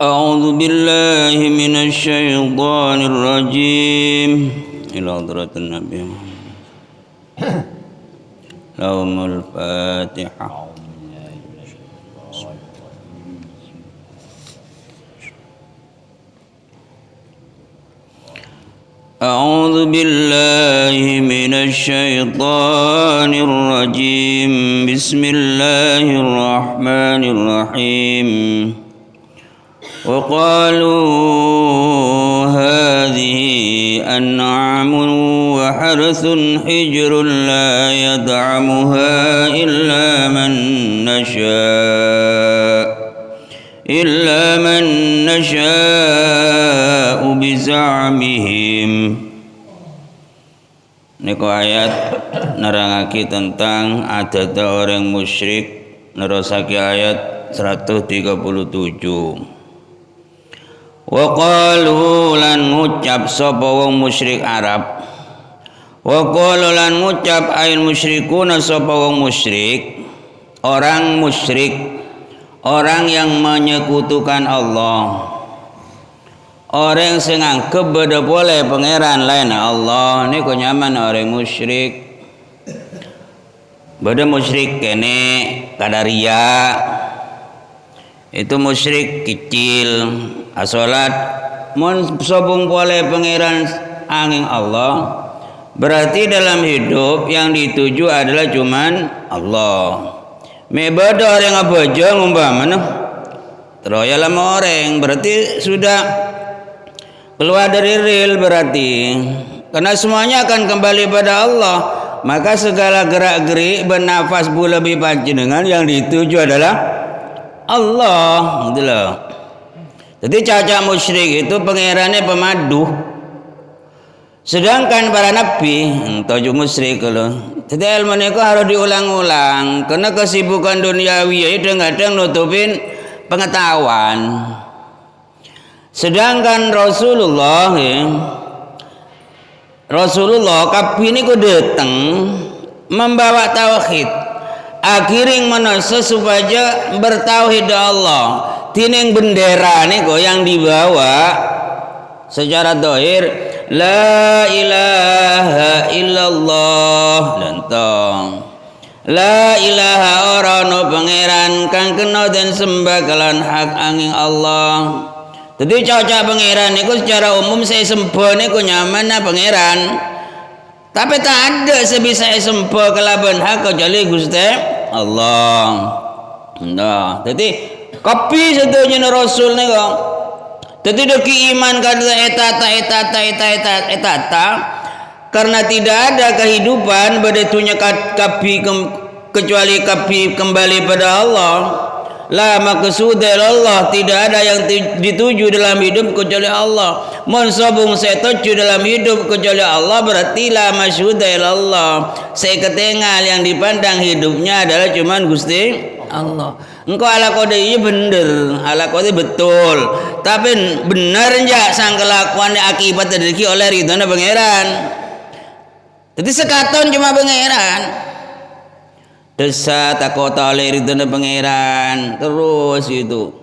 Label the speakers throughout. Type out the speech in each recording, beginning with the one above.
Speaker 1: أعوذ بالله من الشيطان الرجيم إلى حضرة النبي لهم الفاتحة. أعوذ بالله من الشيطان الرجيم بسم الله الرحمن الرحيم وقالوا هذه أنعام وحرث حجر لا يدعمها إلا من نشاء بزعمهم. Niku ayat nerangake tentang adat orang musyrik, nerosake ayat 137. Wa qalu lan ngucap sapa wong musyrik Arab. Wa qalu lan ngucap ail musyrikuna sapa wong musyrik, orang musyrik, orang yang menyekutukan Allah, orang sing anggap beda boleh pangeran lain Allah, niku nyaman orang musyrik. Beda musyrik kene kadaria, itu musyrik kecil. Asolat mun sobung boleh pangeran angin Allah, berarti dalam hidup yang dituju adalah cuman Allah. Mebada orang abaja ngumpamana teroya lama orang, berarti sudah keluar dari real berarti. Karena semuanya akan kembali pada Allah, maka segala gerak-gerik bernafas bula lebih panjenengan yang dituju adalah Allah, gitu loh. Jadi caca musyrik itu pangerannya pemadu, sedangkan para nabi tujuh musyrik loh. Jadi ilmu itu harus diulang-ulang, karena kesibukan duniawi itu kadang nutupin pengetahuan. Sedangkan Rasulullah kapi ini ku datang membawa tauhid, akhirnya menasa supaya bertauhid Allah. Tining bendera nih kok yang dibawa secara dohir la ilaha illallah lantong la ilaha orano pangeran kang kena dan sembah kelan hak angin Allah. Jadi cocok pangeran niku secara umum saya sembah niku nyaman na pangeran, tapi tak ada sebisa sembah kelaban hak kecuali Gusti Allah. Nah, jadi kopi setuju Rasul nih kok. Jadi doki iman kata etata karena tidak ada kehidupan bedetunya kapi kecuali kapi kembali pada Allah. La maksud Allah, tidak ada yang dituju dalam hidup kecuali Allah. Monsabung setuju dalam hidup kecuali Allah, berarti la maksud Allah. Saya ketengal yang dipandang hidupnya adalah cuman Gusti Allah. Engkau ala kode ini bener, ala kode betul, tapi benar enggak sang kelakuannya akibat terjadi oleh ridhonya pangeran. Jadi sekaton cuma pangeran, desa takota oleh ridhonya pangeran, terus itu.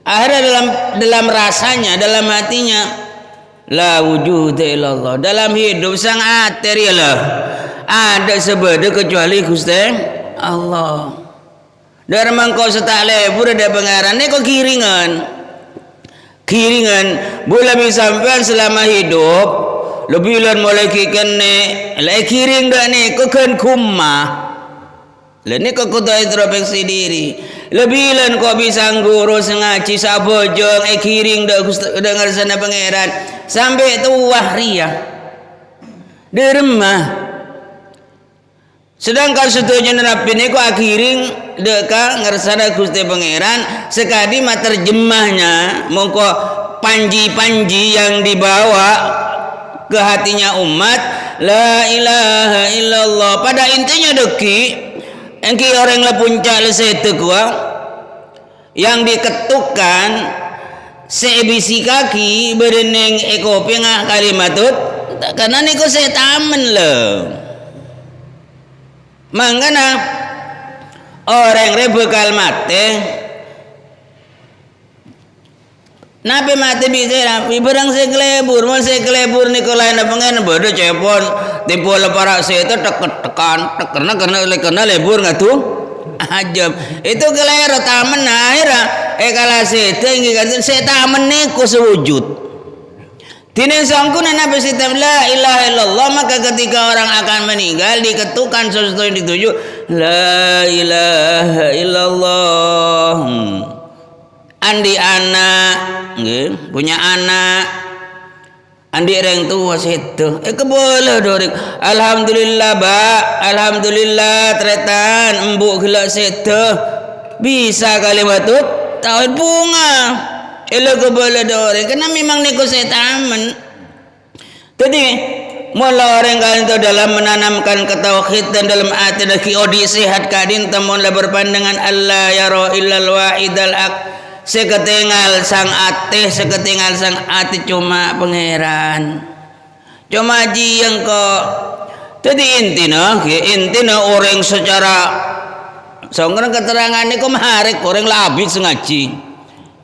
Speaker 1: Akhirnya dalam rasanya, dalam hatinya, la wujud illallah. Dalam hidup sang ateri lah, ada sebeda kecuali Gusti Allah. Dari mangkau setak lebur ada pengaran ni kau kiringan boleh sampai selama hidup lebih lan mulai kikene lek kiring dak ni kau kan kumah lan ni kau kudu introspeksi diri lebih lan kau bisa ngurus ngaji sabojong kiring dak dengar sana pangeran sampai tuah ria di rumah. Sedangkan setuju nerapi ni kau akhiring deka ngersana Gusti Pangeran sekali terjemahnya mongko panji-panji yang dibawa ke hatinya umat la ilaha illallah. Pada intinya deki engki orang la puncak lesete gua yang diketukan sebisi kaki bereneng eko pengah kalimatut karena niku setamen loh. Mangana orang re bekal mate nape mate bisa rapi berang sekelebur mal sekelebur nikolai na pengen bodo cepon tipu lepara itu tekan karena lebur nggak tuh ajab itu kelero tamen akhirnya kala tinggi kan tamen niku sewujud tinin sangkunan nabi sitam la ilaha illallah maka ketika orang akan meninggal diketukan sesuatu yang dituju la ilaha illallah andi anak punya anak andi orang tua situ keboleh dorek alhamdulillah alhamdulillah tretan embuk gila situ bisa kalimat tuh tauhid bunga elo keboleh dorek karena memang niku setamen jadi mula orang kalian itu dalam menanamkan ketauhidan dalam hati dan kiodi sehat kadin temonlah berpandangan Allah ya roh illal wahidal ak seketinggal sang ati cuma pangeran cuma ji yang kok jadi intina orang secara songkran keterangan ini kok maharik orang labik sengaji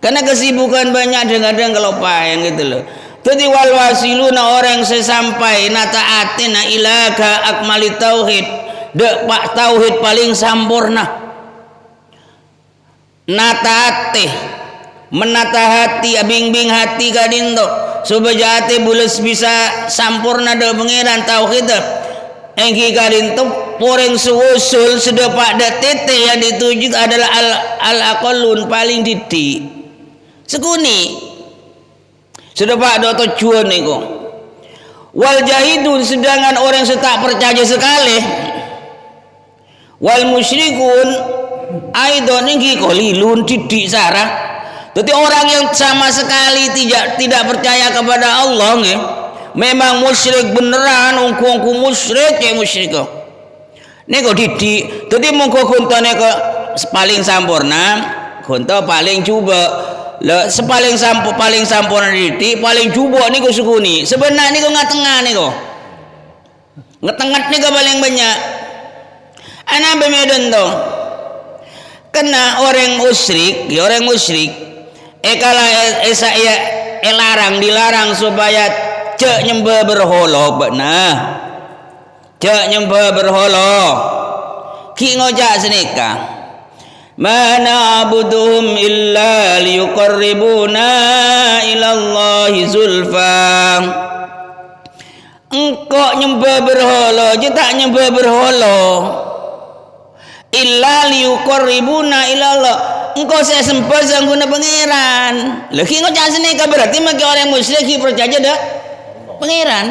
Speaker 1: karena kesibukan banyak dengan kelopayang gitu loh jadi wal wasiluna orang sesampai nata atina ilaka akmali tauhid dek pak tauhid paling sempurna menata hati bimbing hati kadindo supaya hati bulus bisa sempurna do pangeran tauhid engki kadindo poreng suusul sudah pada titik yang dituju adalah al aqallun paling titik sekuni sudah pak do tujuan niku wal jahidun sedangkan orang setak percaya sekali wal musyrikun aidon ingki qalilun titik sarah. Jadi orang yang sama sekali tidak percaya kepada Allah nggih. Memang musyrik beneran ungku musyrik ya musyrik. Niku titik. Jadi monggo kuntane ke paling sampurna, kunta paling coba. Lah paling sampurna titik, paling coba niku sukuni. Sebenarnya niku ngatengah niku. Ngetengat niku paling banyak. Ana bemeden to. Kena orang musyrik kala dilarang supaya cek nyembah berhala benar cek nyembah berhala ki ngojak senika mana abuduhum illa liyuqarribuna ila Allahi zulfa engkau nyembah berhala je tak nyembah berhala illa liyuqarribuna ila Allah engkau saya sembah sangguna pangeran lagi engkau jangan senika berarti maki orang musyrik percaya dah pangeran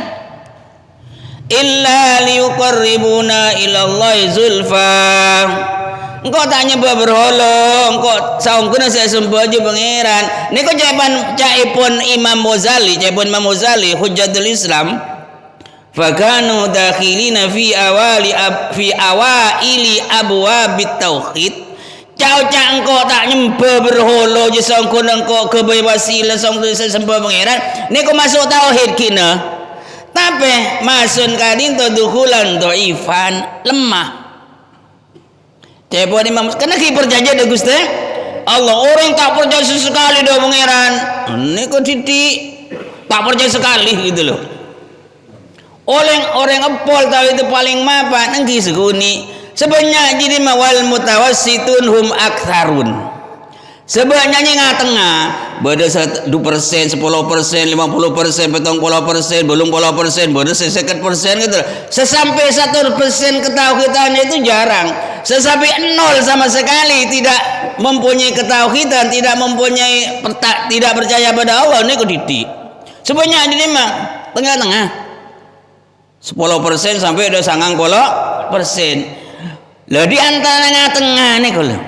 Speaker 1: illa liyuqarribuna ila Allah zulfa engkau tak nyembah berhala engkau sangguna saya sembah je pangeran niku caipun Imam Mozali Hujjatul Islam fakanu dakhilina fi awaili abwabit tauhid cak engkau tak nyembah berhala je sangkun engkau kebebasilah sangkun sembah pangeran niku masuk tauhid kina tapi masun kadin to dukhulan dhaifan lemah cepon Imam kena ki percaya dah Gusti Allah orang tak percaya sesekali dah pangeran niku titik tak percaya sekali gitu loh orang empol tahu itu paling mapan engki seguni sebanyak jadi mawal mutawassitun hum aktsarun sebanyak tengah beda 2%, 10%, 50%, 70%, 70%, belum 10%, beda 50% gitu. Sesampai 1% ketauhidan itu jarang. Sesampai 0 sama sekali tidak mempunyai ketauhidan, tidak percaya pada Allah niku titik. Sebanyak ini mah tengah-tengah. 10% sampai ada 90%. Lah di antara tengah niku lho.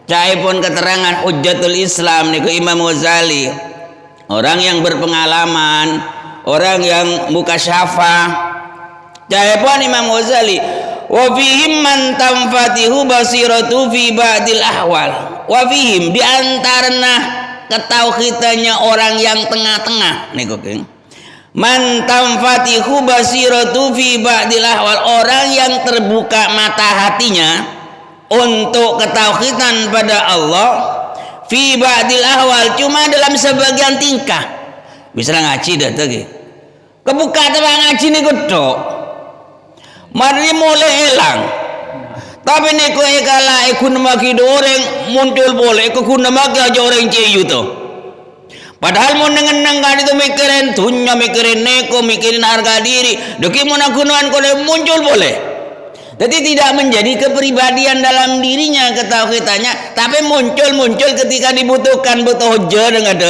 Speaker 1: Caipun keterangan Hujjatul Islam niku Imam Ghazali. Orang yang berpengalaman, orang yang mukasyafah. Caipun Imam Ghazali, wa fihim man tanfatihu basiratu fi ba'dil ahwal. Wa fihim di antaranya ketauhidannya orang yang tengah-tengah niku Kang. Man tanfatihu basiratu fi ba'dil ahwal, orang yang terbuka mata hatinya untuk ketauhidan pada Allah fi ba'dil ahwal, cuma dalam sebagian tingkah. Misalnya ngaji dah tadi kebuka tebak ngaji ni gedok mari mulai hilang, tapi ni ko ekala ikun maki orang muncul boleh ikut kun maki aja orang ciyu tu. Padahal mau nengen-nengan itu mikirin dunia, mikirin neko, mikirin harga diri, doki munakunuan kole muncul boleh. Jadi tidak menjadi kepribadian dalam dirinya ketauhidannya, tapi muncul ketika dibutuhkan, butuh hujah dengan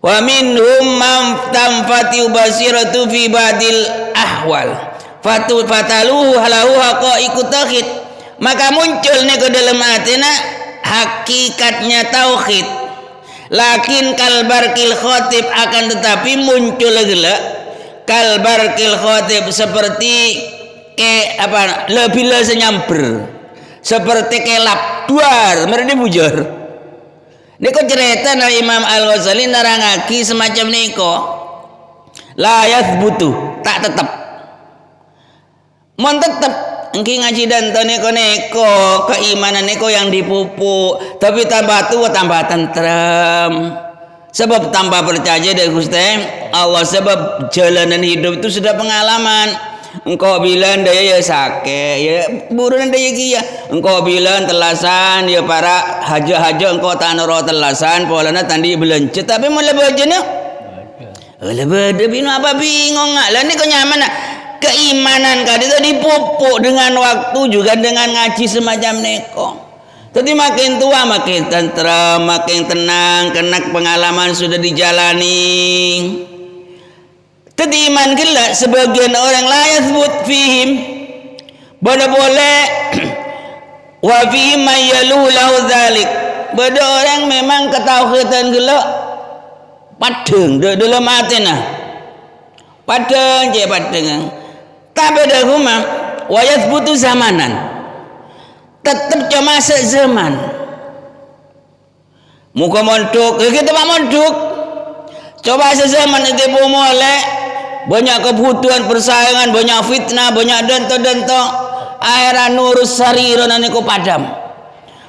Speaker 1: wa minhum man tamfati basiratu fi badil ahwal fataluhu halahu haqaiqu tauhid, maka muncul nih ke dalam atina hakikatnya tauhid. Lakin kalbarkil khotib, akan tetapi muncul gila kalbarkil khotib seperti ke apa lebih senyamber, seperti kelap duar mereka bujur. Niko cerita na Imam Al-Ghazali narangaki semacam niko layat butuh tak tetap mon tetap engki ngaji dan neko keimanan neko yang dipupuk, tapi tambah tua tambah tentrem, sebab tambah percaya dari Gusti Allah, sebab jalanan hidup itu sudah pengalaman. Engkau bilang daya ya sakit ya burunan daya kia, engkau bilang telasan ya para haja engkau tak naro telasan polana tandi belanja, tapi mau lebih aja nih lebih binu apa bingung lah ni kau nyaman lah. Keimanan kali itu dipupuk dengan waktu juga dengan ngaji semacam neko. Jadi makin tua makin tenteram, makin tenang, kena pengalaman sudah dijalani. Jadi iman gila sebagian orang layas buat fihim boleh wa fihim mayalu lahu dzalik. Bada orang memang ketauhidan gila padeng dalam hatinya. Padeng je padeng. Tapi ada rumah wayat butuh zamanan, tetap cuma sezaman. Muka mondok, kita pak mondok. Coba sezaman itu mulai banyak kebutuhan persaingan, banyak fitnah, banyak dento. Akhirnya nurus sariran aniku padam.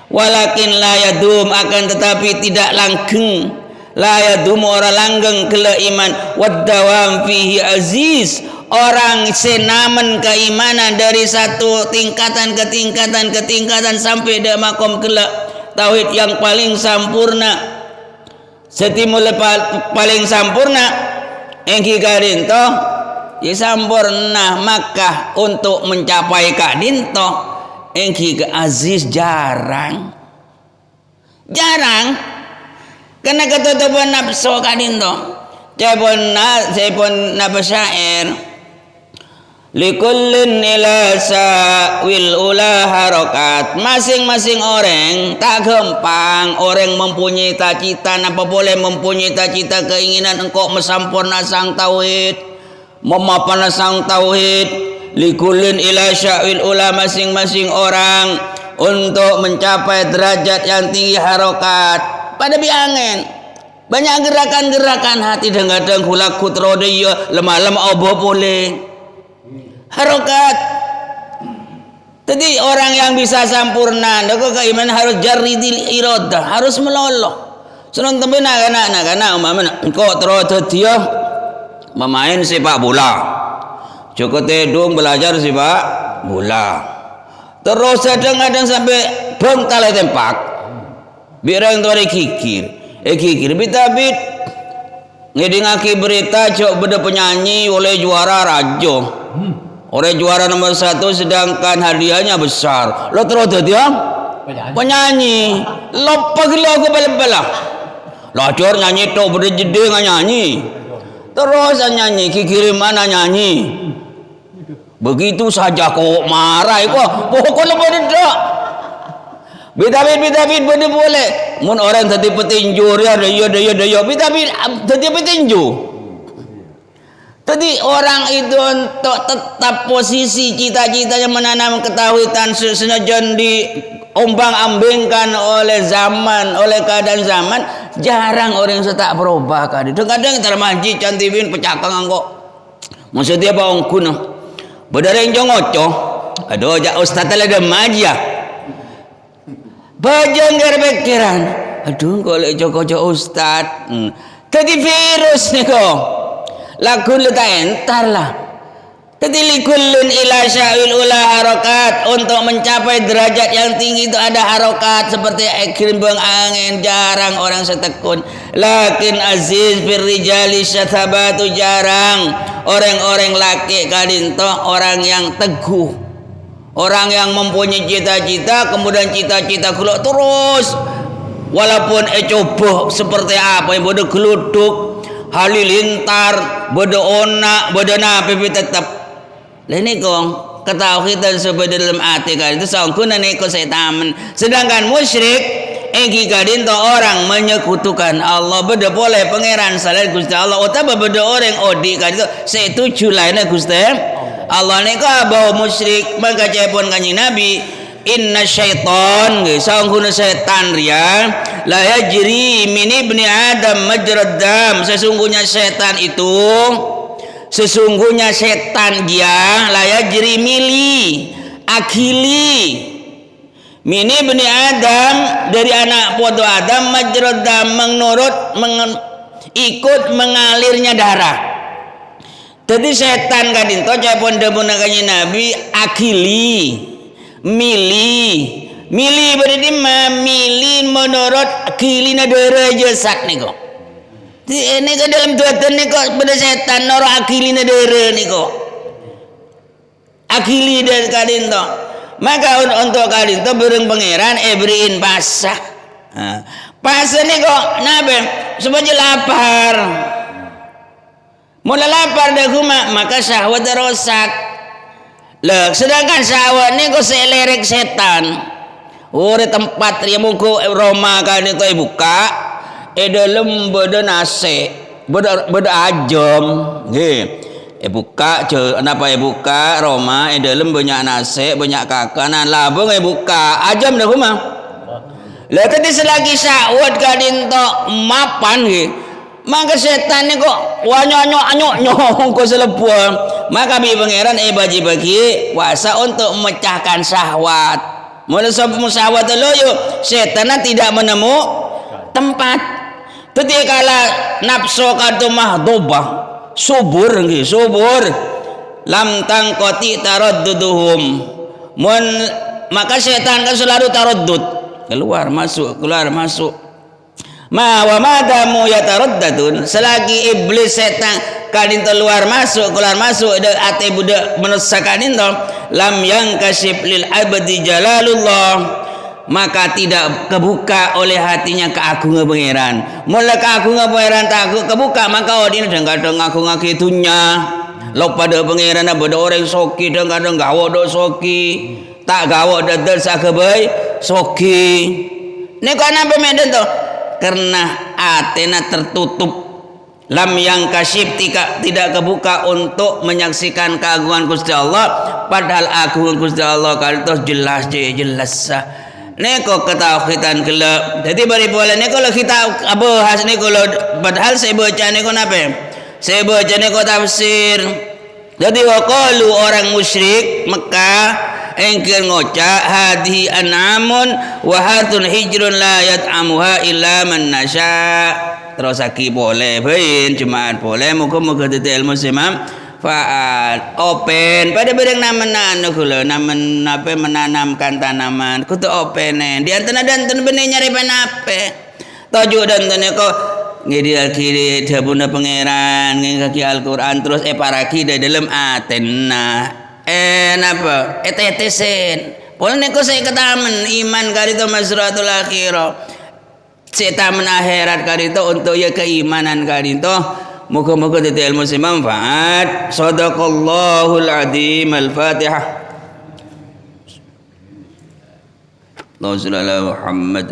Speaker 1: Walakin layadum, akan tetapi tidak langgeng. Layadum orang langgeng kela iman. Waddawam fihi aziz. Orang senaman keimanan dari satu tingkatan ke tingkatan sampai ke makom kelak tauhid yang paling sempurna. Setimul paling sempurna engki kadinto ya sempurna, maka untuk mencapai kadinto engki ke aziz jarang karena ketutupan nafsu kadinto. Saya pun nabasyair likullin ila sa'wil ula harokat, masing-masing orang tak gampang orang mempunyai cita-cita, apa boleh mempunyai cita-cita keinginan engkau mesampurna sang tauhid, memapan sang tauhid. Likullin ila sa'wil ula, masing-masing orang untuk mencapai derajat yang tinggi harokat. Pada biangen banyak gerakan-gerakan hati kadang-kadang hulak kutro dia lemah-lemah obo boleh harokat. Jadi orang yang bisa sempurna doko keimanan harus jaridil iradah, harus meloloh. Senang tembe nak umpamanya kok terus dia memain sepak bola, cukup tedung belajar sepak bola, terus kadang-kadang sampai bengkal tempak birang tu ada kikir bit ngedingaki berita cok beda penyanyi oleh juara rajo, oleh juara nomor 1, sedangkan hadiahnya besar. Lo terus dia penyanyi lopak lo ke bala-bala lacor nyanyi to beda jede nyanyi terus nyanyi kikirim mana nyanyi begitu saja kok marah kok pokoknya beda bidabit benda boleh. Mun orang tadi petinju ya daya bidabit tadi petinju. Tadi orang itu untuk tetap posisi cita-citanya menanam ketahuitan senajan diombang-ambingkan oleh zaman, oleh keadaan zaman, jarang orang yang tak berubah kan. Kadang termaji cantimin pecakang kok. Maksudnya apa ongkun? Bedara yang jongoco aduh jak ustaz ada maja bajanggar pikiran aduh kalau joko ustaz tadi virus nih kok lagu lu tak entar lah tadi likullun ila sya'il ula harokat untuk mencapai derajat yang tinggi itu ada harokat seperti gelombang angin jarang orang setekun lakin aziz firrijali syathabatu jarang orang-orang laki kadinto orang yang teguh orang yang mempunyai cita-cita kemudian cita-cita gelok terus walaupun coba seperti apa yang bodoh geluduk halilintar bodoh onak bodoh napi tetap ini kong ketauhidan sebagai dalam hati kan itu sangkuna neko setan sedangkan musyrik kadin to orang menyekutukan Allah beda boleh pangeran selain Gusti Allah utama beda orang odi kan itu setuju lainnya Gusti Allah neko bawa musyrik maka cepon kanjeng Nabi inna syaiton sangkuna setan ria la yajri min ibni adam majrad dam sesungguhnya setan dia laya jeri mili akili mini bani Adam dari anak podo Adam majrodam ikut mengalirnya darah jadi setan kadin to capon demunakanya Nabi akili mili berarti memilih menurut akilina darah jasad nih kok ini ke dalam tuatan ni kok pada setan noro akilina dere ni kok akili dan kadin to maka untuk kadin to bereng pangeran beriin pasah pasah ni kok nabe supaya lapar mula lapar dah kuma maka syahwat rosak lah sedangkan syahwat ni kok selerek setan ore tempat dia muku Roma kadin to buka dalam beda nasi beda ajam buka kenapa buka Roma dalam banyak nasi banyak kakanan labung buka ajam dah rumah lah tadi selagi syahwat kadin to mapan maka setan ni kok wanyok kok selepuan maka bi pangeran bagi puasa untuk memecahkan syahwat mula syahwat lo yuk setan tidak menemu tempat ketika kala nafsu katu mahdubah subur lam tangkoti taradduduhum maka setan kan selalu taraddud keluar masuk ma wa madamu yataraddadun selagi iblis setan kadin keluar masuk ate budak menusakan itu lam yang kasif lil abdi jalalullah maka tidak kebuka oleh hatinya keagungan pangeran mula keagungan pangeran tak kebuka maka ini kadang ngaku itunya lo pada pangeran ada orang soki dan kadang gawo do soki tak gawo dadal sakabai soki ini karena pemeden tuh karena atena tertutup lam yang kasif tidak kebuka untuk menyaksikan keagungan Gusti Allah padahal agungan Gusti Allah kalau itu jelas neko ketauhidan gelap jadi bari boleh neko kalau kita bahas neko padahal saya baca neko nape saya baca neko tafsir jadi waqalu orang musyrik Mekah engkir ngoca hadhi an'amun wa hatun hijrun la yat'amuha illa man nasya terus aki boleh bain cuman boleh muka detail muslimam faat open pada barang nama kula namen apa menanamkan tanaman kutu open di antara dan benih nyari panape tajuk dan kok ngidi akhiri dabuna pangeran ngingkaki Al-Quran terus paraki dari dalam atena napa tetesen boleh neko saya ketamen iman karito masratul akhirah setamen akhirat karito untuk ya keimanan karito muka-muka detail ilmu manfaat. Sadaqallahul adzim. Al-Fatihah. Allahumma shalli ala Muhammad.